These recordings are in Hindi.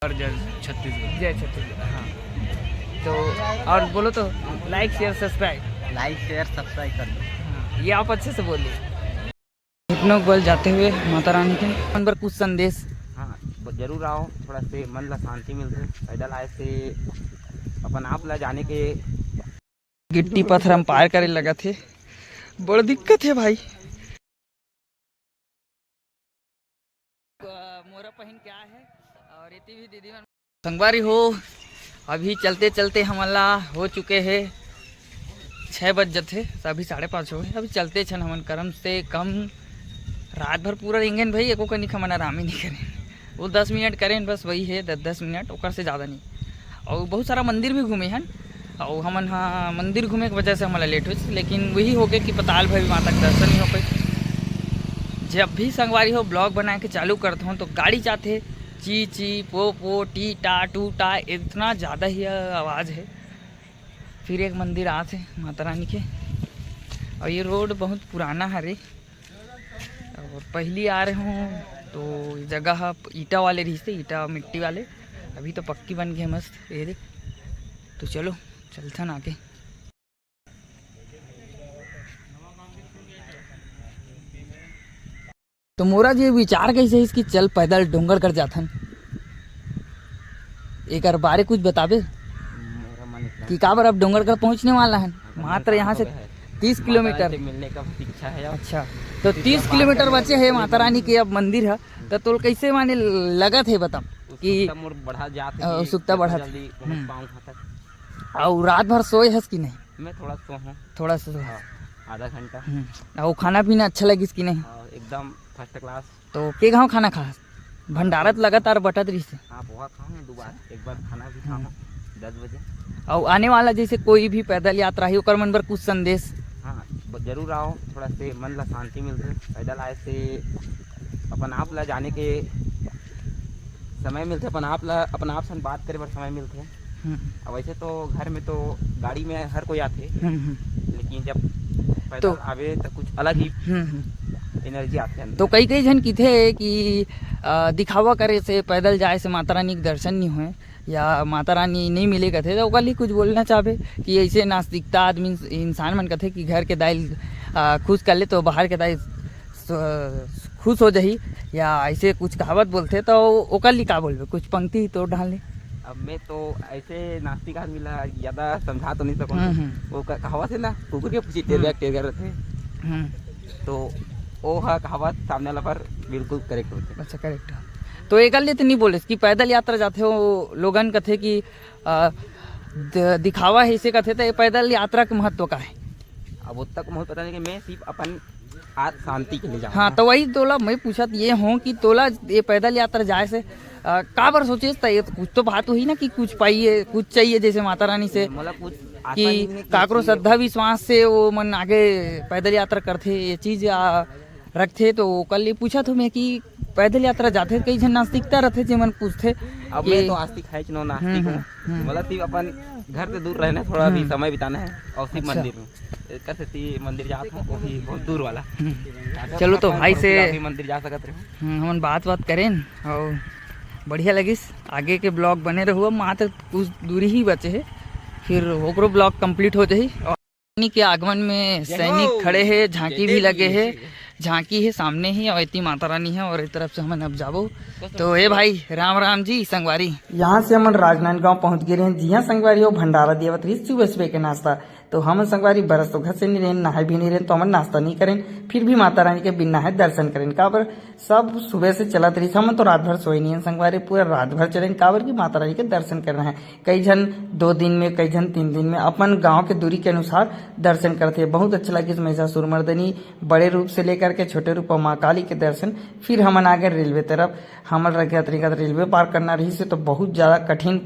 और जय छत्तीसगढ़। जय छत्तीसगढ़। हाँ तो और बोलो तो लाइक शेयर सब्सक्राइब कर दो। हाँ, ये आप अच्छे से बोलिए। घुटनों बल जाते हुए माता रानी के मन पर कुछ संदेश। हाँ जरूर आओ, थोड़ा से मन ला शांति मिलते। पैदल आए से अपन आप ला जाने के गिट्टी पत्थर हम पार करे लगा थे, बड़ा दिक्कत है भाई। मोरा पहन क्या है और इतनी भी दीदी संगवारी हो। अभी चलते चलते हमला हो चुके हैं 6 बज जाते, अभी 5:30 हो गए। अभी चलते छन हमन करम से कम रात भर पूरा रेंगेन भाई, एको कनिक हमन आराम ही नहीं करें। वो 10 मिनट करें बस, वही है 10 मिनट, ओकर से ज़्यादा नहीं। और बहुत सारा मंदिर भी घूमे हैं और हमन हाँ मंदिर घूमे की वजह से हमारा लेट हो, लेकिन वही हो गया कि पताल भैरवी माता के दर्शन नहीं हो पाए। जब भी संगवारी हो ब्लॉग बना के चालू करता हूँ तो गाड़ी चाहते ची ची पो पो टी टा टू टा, इतना ज़्यादा ही आवाज़ है। फिर एक मंदिर आते माता रानी के, और ये रोड बहुत पुराना है रे, और पहली आ रहे हूँ तो जगह ईटा वाले रही थे, ईटा मिट्टी वाले, अभी तो पक्की बन गए मस्त ये देख। तो चलो चलते ना आगे। तो मोरा जी विचार कैसे है इसकी चल पैदल डोंगर कर जाथन, एक बारे कुछ बताबे मेरा मन कि काबर अब डोंगर कर पहुंचने वाला है मात्र यहाँ से 30 किलोमीटर मिलने का इच्छा है। अच्छा तो 30 किलोमीटर बचे है माता रानी के अब मंदिर है, तो तोल कैसे माने लगत है बता कि बढ़ा जाते उत्सुकता बढ़ा और रात भर सोए हस कि नहीं? मैं थोड़ा सो हूँ, थोड़ा सा आधा घंटा। और खाना पीना अच्छा लगिस कि नहीं? एकदम फर्स्ट क्लास। तो के गाँव खाना खा भंडारत लगातार बटत रही से? हाँ बहुत खाऊँ, 2 बार, एक बार खाना भी खाऊँ 10 बजे। और आने वाला जैसे कोई भी पैदल यात्रा ही ओकर मन पर कुछ संदेश। हाँ जरूर आओ, थोड़ा से मन ला शांति मिलते। पैदल आए से अपन आप ला जाने के समय मिलते, अपन आप से बात करे बर समय मिलते। अब वैसे तो घर में तो गाड़ी में हर कोई आते, लेकिन जब पैदल आवे तो कुछ अलग ही एनर्जी आते हैं। तो कई जन की थे कि दिखावा करे से पैदल जाए से माता रानी के दर्शन नहीं हुए या माता रानी नहीं मिलेगा थे, तो ओकर लिए कुछ बोलना चाहे कि ऐसे नास्तिकता आदमी इंसान मन कहते कि घर के दाइल खुश कर ले तो बाहर के दाइल खुश हो जाही, या ऐसे कुछ कहावत बोलते, तो ओकर लिए का बोलबे कुछ पंक्ति तो डाल ले। अब मैं तो ऐसे नास्तिक आदमी ला ज़्यादा समझा तो नहीं सकूँ। वो कहावत है ना, कुकुर के पूछी टेर रहते, तो वो कहावत सामने वाला पर बिल्कुल करेक्ट होते। अच्छा करेक्ट। तो एक लिए तो नहीं बोले कि पैदल यात्रा जाते हो लोगन कथे कि दिखावा है इसे कथे, तो पैदल यात्रा के महत्व का है? अब उत तक मुझे पता नहीं, कि मैं सिर्फ अपन आज शांति के लिए जाऊँ। हाँ तो वही तोला मैं पूछत ये हूँ कि तोला ये पैदल यात्रा जाए से का बार सोचे ये तो कुछ तो बात हुई ना कि कुछ पाइए कुछ चाहिए जैसे माता रानी से, मतलब कुछ कि काकरो श्रद्धा विश्वास से वो मन आगे पैदल यात्रा करते ये चीज रखते। तो कल ये पूछा था मैं कि पैदल यात्रा जाते कई जन नास्तिकता रहते जे मन पूछते। अब मैं तो आस्तिक है कि नो नास्तिक हूँ, मतलब सिर्फ अपन घर से दूर रहना, थोड़ा भी समय बिताना है, और सिर्फ मंदिर में कैसे मंदिर जाता हूँ, वो भी बहुत दूर वाला। चलो तो भाई से मंदिर जा सकते रहो, हम बात करें और बढ़िया लगिस। आगे के ब्लॉग बने रहो, मात्र कुछ दूरी ही बचे है, फिर ओकरो ब्लॉग कंप्लीट हो जाही। और के आगमन में सैनिक खड़े हैं, झांकी भी लगे है, झांकी है सामने ही, और इतनी माता रानी है और एक तरफ से हम अब जाबो। तो ये भाई राम राम जी संगवारी, यहाँ से हम राजनांदगांव पहुँच गए हैं। जी हाँ संगवारी हो भंडारा दियावत रही सुबह सुबह के नाश्ता। तो हम संगवारी बरस तो घर से नहीं रहें, नहाए भी नहीं रहें, तो हम नाश्ता नहीं करें, फिर भी माता रानी के बिना है दर्शन करें। काबर सब सुबह से चलत रही, हम तो रात भर सोए नहीं है संगवारी, पूरा रात भर चलें काबर की माता रानी के दर्शन करना है। कई जन 2 दिन में, कई जन 3 दिन में, अपन गाँव के दूरी के अनुसार दर्शन करते हैं। बहुत अच्छा लगे महिषासुर मर्दनी बड़े रूप से लेकर के छोटे रूप माँ काली के दर्शन। फिर हमन आ गए रेलवे तरफ, हमन रखे तरीका रेलवे पार करना रही से तो बहुत ज्यादा कठिन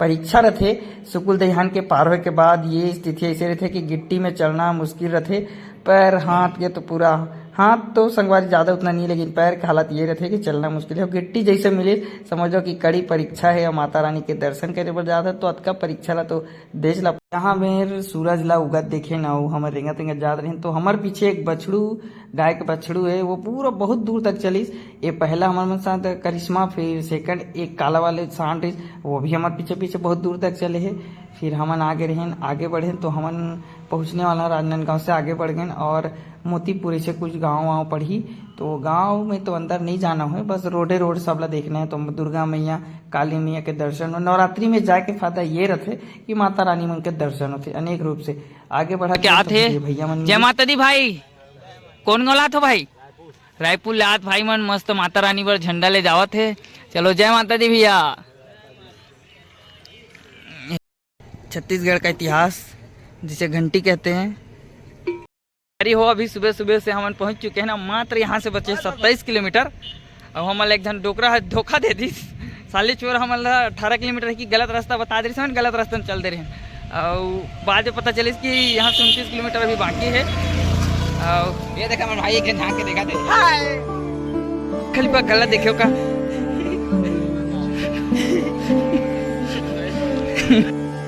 परीक्षा रहते। सुकुल दहियान के पार होने के बाद ये स्थिति ऐसे रहते कि गिट्टी में चलना मुश्किल रहते, पैर हाथ के तो पूरा हाथ तो संगवारी ज़्यादा उतना नहीं है, लेकिन पैर के हालत ये रहते कि चलना मुश्किल है। और गिट्टी जैसे मिले समझो कि कड़ी परीक्षा है और माता रानी के दर्शन करे बर जाता तो अतका परीक्षा ला तो देश ला। यहाँ मेर सूरज ला उगत देखे ना हमारे रेंगत रेंगत जात रहे तो हमारे पीछे एक बछड़ू गाय के बछड़ू है, वो पूरा बहुत दूर तक चलिस। ये पहला हमारे साथ करिश्मा, फिर सेकंड एक काला वाले सांड रही, वो भी हमारे पीछे पीछे बहुत दूर तक चले है। फिर हमन आगे बढ़े तो हमन पहुँचने वाला राजनांदगांव से आगे बढ़ गए और मोतीपुरी से कुछ गांव पढ़ी। तो गांव में तो अंदर नहीं जाना है, बस रोड सब ला देखना है। तो दुर्गा मैया, काली मैया के दर्शन और नवरात्रि में जाके फायदा ये रहते कि माता रानी मन के दर्शन होते अनेक रूप से। आगे बढ़ा क्या थे भैया मन, जय माता दी भाई, कौन गोला था भाई? रायपुर लात भाई मन मस्त माता रानी पर झंडा ले जावत है। चलो जय माता दी भैया। छत्तीसगढ़ का इतिहास जिसे घंटी कहते हैं। अरे हो अभी सुबह सुबह से हम पहुंच चुके हैं ना, मात्र यहाँ से बचे 27 किलोमीटर। अब हमारे एक जन डोकरा धोखा दे दी, साले चोर हमारा 18 किलोमीटर की गलत रास्ता बता दे रहे, गलत रास्ते में चल दे रहे हैं। और बाद में पता चले कि यहाँ से 29 किलोमीटर अभी बाकी है। और ये देखा मन भाई एक झांक के देखा दे खाली पर गलत देखियो का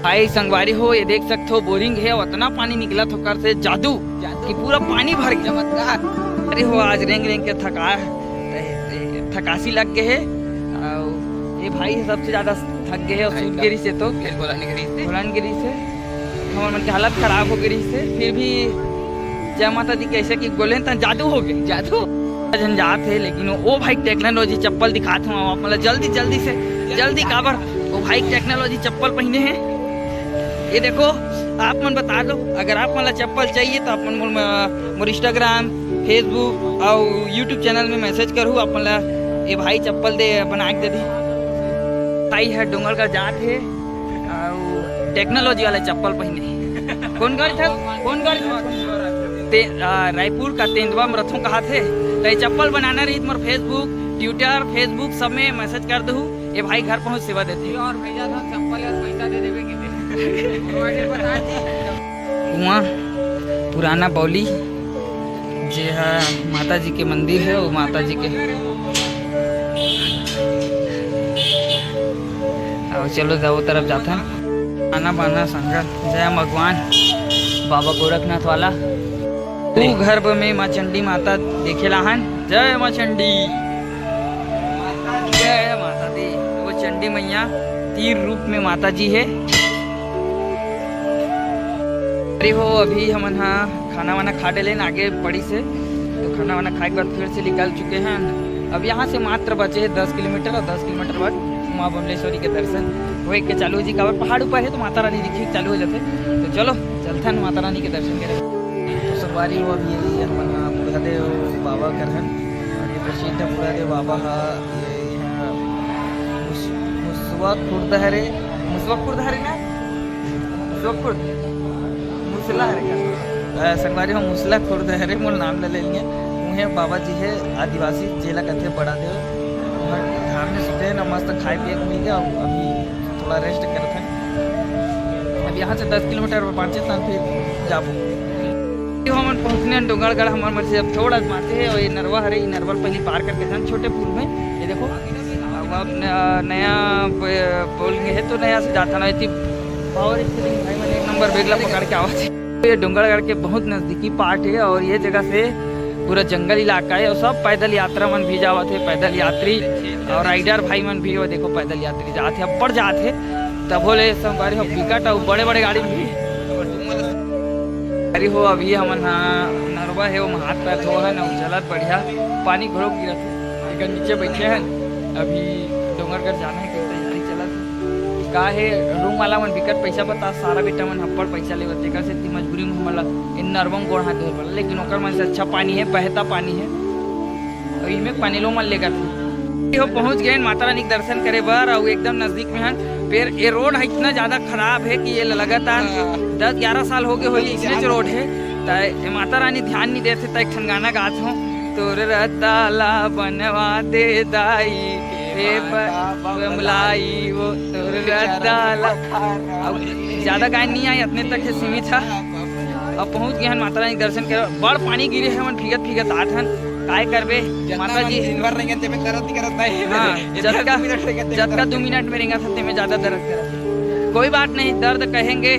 भाई संगवारी हो, ये देख सकते हो बोरिंग है, उतना पानी निकला तो कर से जादू कि पूरा पानी भर गया। चमत्कार। अरे हो आज रेंग रेंग के थकासी लग गए है। ये भाई सबसे ज्यादा थक गए है सूरगिरी से, तो गोलानगिरी से हमारे मन की हालत खराब हो गई से। फिर भी जय माता दी कैसे कि बोले तो जादू हो गए, जादू झंझाट है। लेकिन वो भाई टेक्नोलॉजी चप्पल दिखाते हूँ मतलब जल्दी से जल्दी काबर वो भाई टेक्नोलॉजी चप्पल पहने हैं। ये देखो आप मन बता दो, अगर आप मतलब चप्पल चाहिए तो आप मोर इंस्टाग्राम, फेसबुक और यूट्यूब चैनल में मैसेज करूँ, आप मतलब ये भाई चप्पल दे बना के दे दी। भाई है डोंगरगढ़ जात है और टेक्नोलॉजी वाला चप्पल पहने। कौन गाड़ी था? रायपुर का तेंदुआ में रथों कहा थे। तो ये चप्पल बनाना रही तुम्हारे फेसबुक सब में मैसेज कर दू, ये भाई घर पहुँच सेवा देते और भैया था चप्पल और पैसा दे देवे के कुआं पुराना बौली जे है माता जी के मंदिर है, वो माता जी के। और चलो जाओ तरफ जाता आना बाना संगत। जय भगवान बाबा गोरखनाथ वाला तू गर्भ में माँ चंडी माता देखे लाहन। जय माँ चंडी, जय माता दी। वो चंडी मैया तीर रूप में माता जी है। अरे हो अभी हम खाना वाना खा डे लेन आगे पड़ी से, तो खाना वाना खाए के बाद फिर से निकल चुके हैं। अब यहाँ से मात्र बचे 10 किलोमीटर और 10 किलोमीटर बाद माँ बमलेश्वरी के दर्शन हो के चालू हो जी। काबर पहाड़ ऊपर है तो माता रानी दिखी चालू हो जाते। तो चलो चलते हैं माता रानी के दर्शन करें। तो सवारी हो अभी ये बुढ़ादेव बाबा कर हैं और ये प्रसिद्ध बुढ़ादेव बाबा मुसवा खुर्द हरे ना मुसला हरे संगवारी हो मुसला खुर्द हरे मोल नाम ले लेंगे। मुहे बाबा जी है आदिवासी जेला कहते बड़ा देव धाम में सुते हैं ना, मस्त खाए पिए को मिल गया। अभी थोड़ा रेस्ट करते हैं। अब यहाँ से 10 किलोमीटर 5 स्थान फिर जाबो हम पहुँचने डोंगरगढ़ हमारे मर्जी। अब थोड़ा माते है और ये नरवा हरे, ये नरवा पहले पार करके था छोटे पुल में। ये देखो अब नया पुल है तो नया से जाता ना भाई मैंने 1 नंबर बेगला पकड़ के आवाज। ये डोंगरगढ़ के बहुत नज़दीकी पार्ट है और ये जगह से पूरा जंगल इलाका है और सब पैदल यात्रा मन भी जावत है, पैदल यात्री और राइडर भाई मन भी। और देखो पैदल यात्री जाते हैं, ऊपर जाते हैं तब बोले संगवारी हो विकट और बड़े बड़े गाड़ी भी। अरे हो अभी हम नरवा है वो हाथ पैर धो है ना, चलत बढ़िया पानी घोड़ो गिरा थे नीचे बैठे हैं। अभी डोंगरगढ़ जाना है कि तैयारी चलत का है। रूम वाला मन विकट पैसा बता सारा बेटा मन हप्पड़ पैसा ले बते कर से इतनी मजबूरी में हमला इन नरवम गोड़ हाथ धोल पड़ा। लेकिन ओकर मन से अच्छा पानी है, बहता पानी है और इनमें पानी लो मन लेकर हो पहुँच गए माता रानी के दर्शन करे बर। और एकदम नजदीक में है। फिर ये रोड है इतना ज़्यादा खराब है कि ये लगातार 10-11 साल हो गए हो इसलिए जो रोड है। तो माता रानी ध्यान नहीं देते। तो एक ठन गाना गात हूँ, तोर रताला बनवा दे दाई मलाई वो तोर रताला। अब ज़्यादा गायन नहीं आई, अपने तक है सीमित था। अब पहुंच गए हन माता रानी के दर्शन करे। बड़ पानी गिरे है मन फिगत फिगत आत हन, काय करबे माता जी। दिनभर रहेंगे ते में दर्द नहीं करत नहीं। हाँ, जतका 2 मिनट रहेंगे जब का 2 मिनट में रहेंगे सत्य में ज्यादा दर्द करे। कोई बात नहीं, दर्द कहेंगे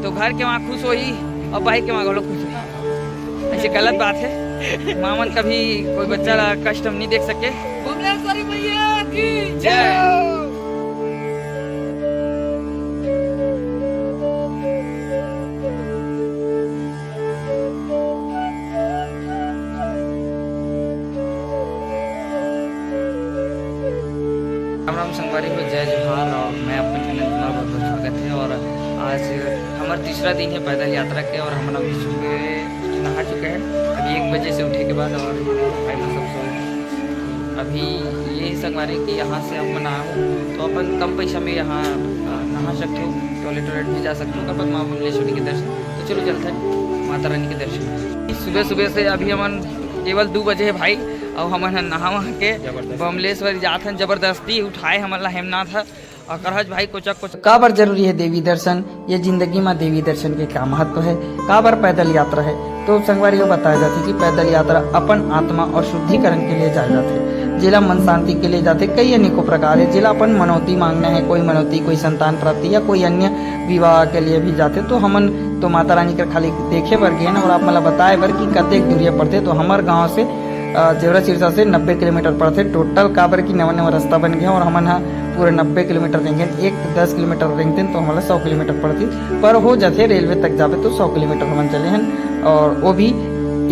तो घर के वहाँ खुश होई और भाई के वहाँ घोलो खुश होई। ऐसी गलत बात है, मामन कभी कोई बच्चा ला कष्ट हम नहीं देख सके। भुवनेश्वरी मैया की जय। राम संगवारी को जय जोहार और मैं अपने चैनल में बहुत बहुत स्वागत है। और आज हमारा तीसरा दिन है पैदल यात्रा के और हम अभी सुबह नहा चुके हैं अभी 1 बजे से उठे के बाद। और भाई मैं सब सो अभी ये संगवारी कि यहाँ से हम नहा हो तो अपन कम पैसा में यहाँ नहा सकते हो, टॉयलेट भी जा सकते हो अपन माँ भुवनेश्वरी के दर्शन। तो चलो चलते हैं माता रानी के दर्शन। सुबह सुबह से अभी हमन केवल 2 बजे है भाई और हमन नहा वहाँ के बमलेश्वरी जात हन। जबरदस्ती उठाए हमला हेमनाथ और करहज भाई कोचक कोचक। का बार जरूरी है देवी दर्शन, ये जिंदगी में देवी दर्शन के क्या महत्व है, का बार पैदल यात्रा है। तो संगवारी को बताया जाती कि पैदल यात्रा अपन आत्मा और शुद्धिकरण के लिए जाए जाते, जिला मन शांति के लिए जाते। कई अनेकों प्रकार है, जिला अपन मनौती मांगना है, कोई मनौती कोई संतान प्राप्ति या कोई अन्य विवाह के लिए भी जाते। तो हमन तो माता रानी के खाली देखे बर गए और आप मतलब बताए बर कि कतेक दूरिया पड़ते। तो हमारे गाँव से जेवरा सिरसा से 90 किलोमीटर पड़ते टोटल। काबर की नवा नवा रास्ता बन गया और हमन हाँ पूरे 90 किलोमीटर रहेंगे। एक 10 किलोमीटर रहेंगे तो हमारा 100 किलोमीटर पड़ती, पर हो जाते रेलवे तक जावे तो 100 किलोमीटर हमन चले हैं। और वो भी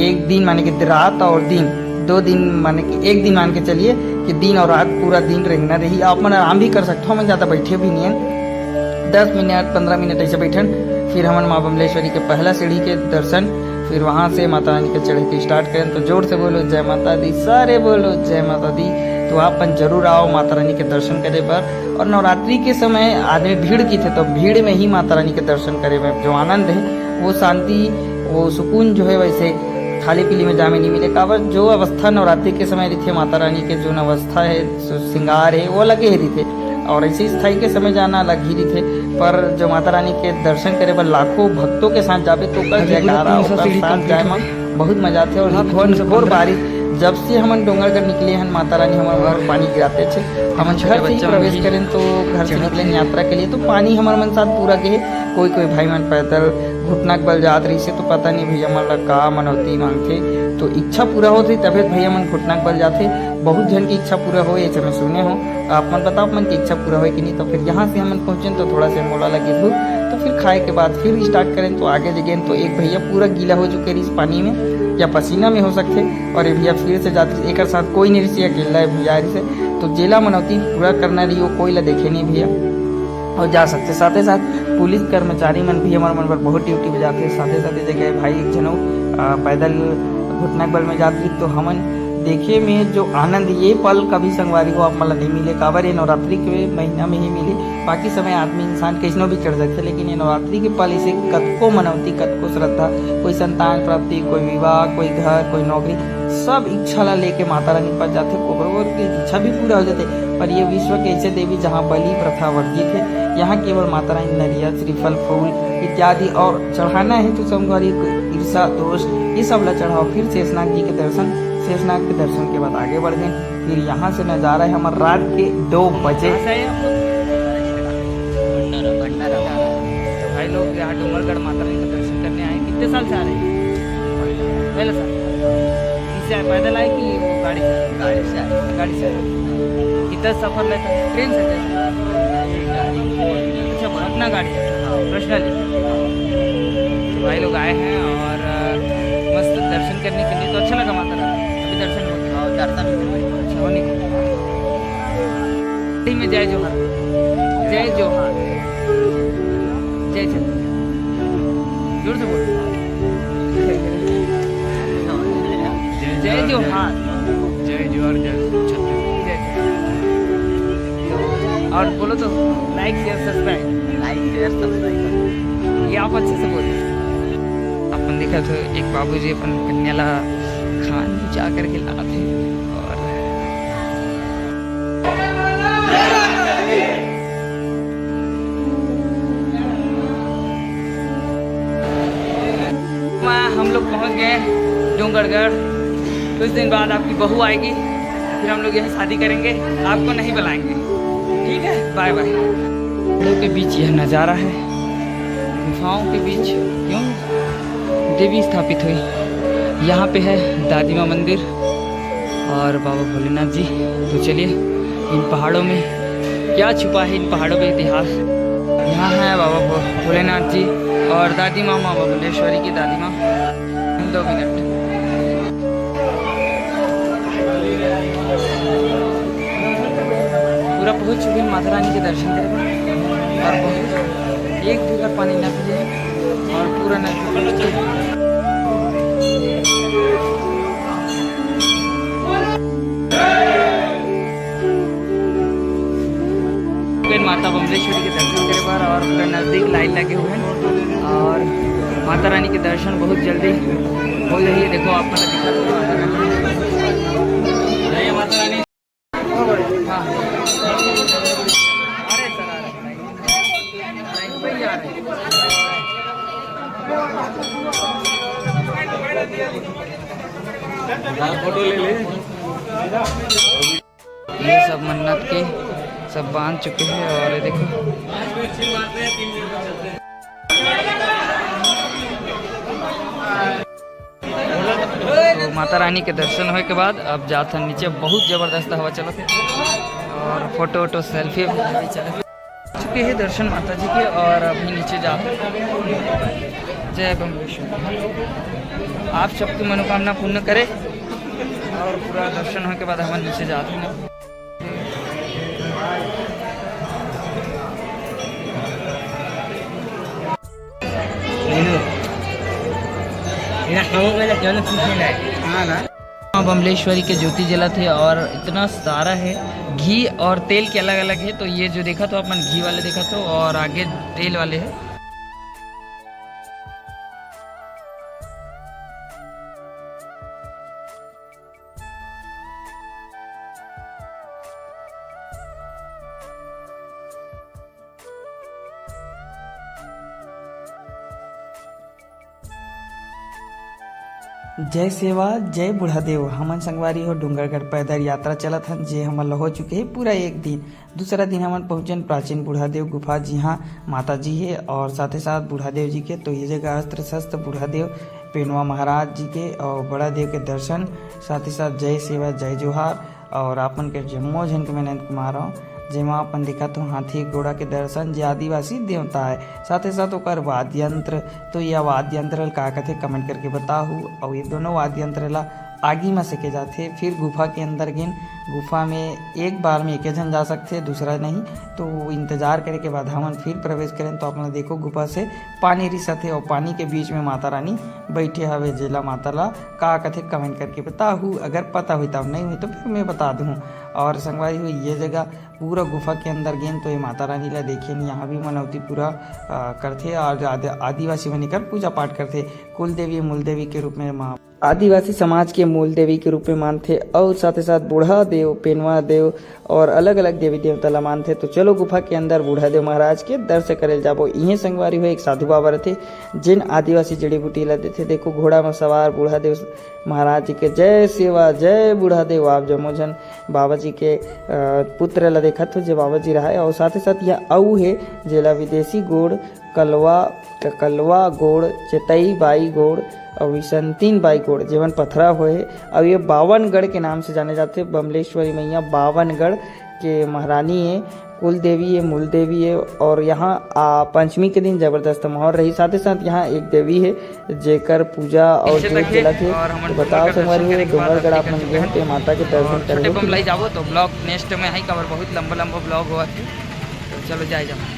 एक दिन माने कि रात और दिन 2 दिन माने कि एक दिन मान के चलिए कि दिन और रात पूरा दिन रहना रही। आप मन आराम भी कर सकते हो, हम ज़्यादा बैठे भी नहीं हैं, 10 मिनट 15 मिनट ऐसे बैठन। फिर हमन माँ बमलेश्वरी के पहला सीढ़ी के दर्शन, फिर वहाँ से माता रानी के चढ़े के स्टार्ट करें। तो जोर से बोलो जय माता दी, सारे बोलो जय माता दी। तो आप जरूर आओ माता रानी के दर्शन करे पर। और नवरात्रि के समय आदमी भीड़ की थे तो भीड़ में ही माता रानी के दर्शन करे में जो आनंद है, वो शांति, वो सुकून जो है वैसे खाली पीली में जामे नहीं मिले। काबर जो अवस्था नवरात्रि के समय रही थे माता रानी के जो अवस्था है श्रृंगार है वो अलगे ही रही थे और ऐसे स्थाई के समय जाना अलग ही रही थे। पर जो माता रानी के दर्शन करे बर लाखों भक्तों के साथ जावे तो कर जयकारा साथ जाए में बहुत मजा आते। और घोर बारिश जब से हम डोंगरगढ़ निकले हैं माता रानी हमारे पानी गिराते थे। हम घर से ही प्रवेश करें तो घर से निकले यात्रा के लिए तो पानी हमारे मन साथ पूरा के कोई कोई भाई मन पैदल घुटना के बल जात रही से तो पता नहीं भैया मन का मनौती मांगते तो इच्छा पूरा होती तभी भैया मन घुटना के बल जाते। बहुत जन की इच्छा पूरा हो ऐसे मैं सुने हो, आप मन बताओ मन की इच्छा पूरा हो कि नहीं। तो फिर यहाँ से हम पहुँचे तो थोड़ा सा मोला लगी धूप तो फिर खाए के बाद फिर स्टार्ट करें तो आगे जगह तो एक भैया पूरा गीला हो चुके रही इस पानी में या पसीना में हो सकते और ये भैया फिर से जाते एक साथ कोई नहीं रही अकेला है भैया से। तो जिला मनौती पूरा करना रही हो कोई ला देखे नहीं भैया और जा सकते। साथ ही साथ पुलिस कर्मचारी मन भी हमारे मन पर बहुत ड्यूटी पे जाते। साथ ही जगह भाई एक जनों पैदल घुटना बल में जाती तो हमन देखे में जो आनंद ये पल कभी संगवारी को आप मतलब नहीं मिले। काबर ये नवरात्रि के महीना में ही मिले, बाकी समय आदमी इंसान कैसनो भी चढ़ सकते लेकिन ये नवरात्रि के पल इसे कतको मनौती कतको श्रद्धा, कोई संतान प्राप्ति, कोई विवाह, कोई घर, कोई नौकरी, सब इच्छा ला लेके माता रानी के पास जाते। ओकर की इच्छा भी पूरा हो जाते। पर ये विश्व के ऐसे देवी जहाँ बलि प्रथा वर्जित है, यहाँ केवल माता रानी नरियल श्रीफल फूल इत्यादि और चढ़ाना है तो संगवारी ईर्षा दोष ये सब ला चढ़ाओ। फिर शेषनाग जी के दर्शन, शेषनाग के दर्शन के बाद आगे बढ़ गए। फिर यहाँ से नज़ारा है हमारे रात के 2 बजे। भाई लोग यहाँ डूंगरगढ़ माता रानी का दर्शन करने आए। कितने साल से आ रहे हैं? पहले साल इससे पैदल आए कि वो गाड़ी से आए? गाड़ी से आए। कितना सफर लेता है? ट्रेन से? अच्छा अपना गाड़ी पर्सनली। तो भाई लोग आए हैं और मस्त दर्शन करने के लिए तो अच्छा लगा माता रानी। अभी दर्शन हो गया, दर्शन अच्छा होने में जय जोहार, जय जोहार, जय छत्तीस, जोर से बोलो जय जोहार, जय जोहार, जय छत्तीस, जय। और बोलो तो like share subscribe, like share subscribe, ये आप अच्छे से बोलो। अपन देखा तो एक बाबूजी अपन कन्या ला खान जा करके लाते और पहुंच गए डूंगरगढ़। कुछ दिन बाद आपकी बहू आएगी, फिर हम लोग यहीं शादी करेंगे, आपको नहीं बुलाएंगे, ठीक है? Bye bye. पहाड़ों के बीच यह नज़ारा है, गुफाओं के बीच क्यों देवी स्थापित हुई। यहाँ पे है दादी माँ मंदिर और बाबा भोलेनाथ जी। तो चलिए, इन पहाड़ों में क्या छुपा है, इन पहाड़ों का इतिहास। यहाँ है बाबा भोलेनाथ जी और दादी माँ माँ बबलेश्वरी की दादी माँ। 2 मिनट। पूरा पहुँच चुके हैं माता रानी के दर्शन करने और बहुत एक भी बार पानी न पिए और पूरा न माता बमलेश्वरी के दर्शन करे बार और पूरा नज़दीक लाइन लगे हुए हैं और माता रानी के दर्शन बहुत जल्दी हो रही है। देखो आप मतलब दिखा दो माता रानी। हाँ, अरे सर आ रहे फोटो ले ले। ये सब मन्नत के सब बांध चुके हैं और ये देखो तो माता रानी के दर्शन होने के बाद अब जाते हैं नीचे। बहुत ज़बरदस्त हवा चला थे और फोटो वोटो सेल्फी चले चुके हैं दर्शन माता जी के और अभी नीचे जाते। जय बमलेश्वर। आप सबकी मनोकामना पूर्ण करें और पूरा दर्शन होने के बाद हम नीचे जाते हैं। बमलेश्वरी के ज्योति जला थे और इतना सारा है। घी और तेल के अलग अलग है। तो ये जो देखा तो अपन घी वाले देखा तो और आगे तेल वाले है। जय सेवा जय बुढ़ादेव। हमन संगवारी हो डूंगरगढ़ पैदल यात्रा चलत हन जे हमन ला हो चुके हैं पूरा एक दिन। दूसरा दिन हमन पहुंचन प्राचीन बुढ़ादेव गुफा, जी हाँ माता जी है और साथ ही साथ बुढ़ादेव जी के। तो ये जगह अस्त्र शस्त्र बुढ़ादेव पेनवा महाराज जी के और बड़ा देव के दर्शन, साथ ही साथ जय सेवा जय जोहार और आपन के जम्मो झन के मैं नंद कुमार हूँ जेमा अपन दिखा तो हाथी घोड़ा के दर्शन जे आदिवासी देवता है। साथ ही साथ ओकर वाद्य यंत्र, तो यह वाद्य यंत्र का कहते कमेंट करके बताहू। और ये दोनों वाद्य यंत्र ला आगे में सके जाते। फिर गुफा के अंदर गिन गुफा में एक बार में एक जन जा सकते, दूसरा नहीं। तो इंतजार करे के बाद हमन फिर प्रवेश करें तो अपना देखो गुफा से पानी रिसत है और पानी के बीच में माता रानी बैठे हवे जेला माता ला का कथे कमेंट करके बताहू। अगर पता हुई तब नहीं हुई तो फिर मैं बता दूँ। और संगवारी हुई ये जगह पूरा गुफा के अंदर गेन तो ये माता रानी ला देखे नहीं, यहाँ भी मनौती पूरा करते और आदिवासी बनिकर पूजा पाठ करते। कुल देवी मूल देवी के रूप में माँ आदिवासी समाज के मूल देवी के रूप में मानते और साथ ही साथ बूढ़ा देव, पेनवा देव और अलग अलग देवी देवता ला मानते। तो चलो गुफा के अंदर बूढ़ा देव महाराज के दर्शन करे जाबो। इहे संगवारी हुए एक साधु बाबा रहते जिन आदिवासी जड़ी बूटी ला देते। देखो घोड़ा में सवार बूढ़ा देव महाराज जी के जय सेवा जय बूढ़ा देव। आप जमो जन बाबा जी के पुत्र ला देखत हो जो बाबा जी रहा है। और साथ ही साथ यह अऊ है जेला विदेशी गोड़ कलवा गोड़, चेतई बाई गोड़ और विसंतीन बाई गोड़ जीवन पथरा हुए। और ये 52गढ़ के नाम से जाने जाते। बमलेश्वरी मैया 52गढ़ के महारानी है, कुल देवी है, मूल देवी है। और यहाँ पंचमी के दिन जबरदस्त माहौल रही। साथ ही साथ यहाँ एक देवी है जेकर पूजा और जोत जलत है। तो बताओ संगवारी है डूंगरगढ़ आप मन गए पे माता के दर्शन छोटे बमलाई जाबो तो ब्लॉग नेक्स्ट में ही कवर बहुत लंबा ब्लॉग हुआ है। तो चलो जाए जाओ।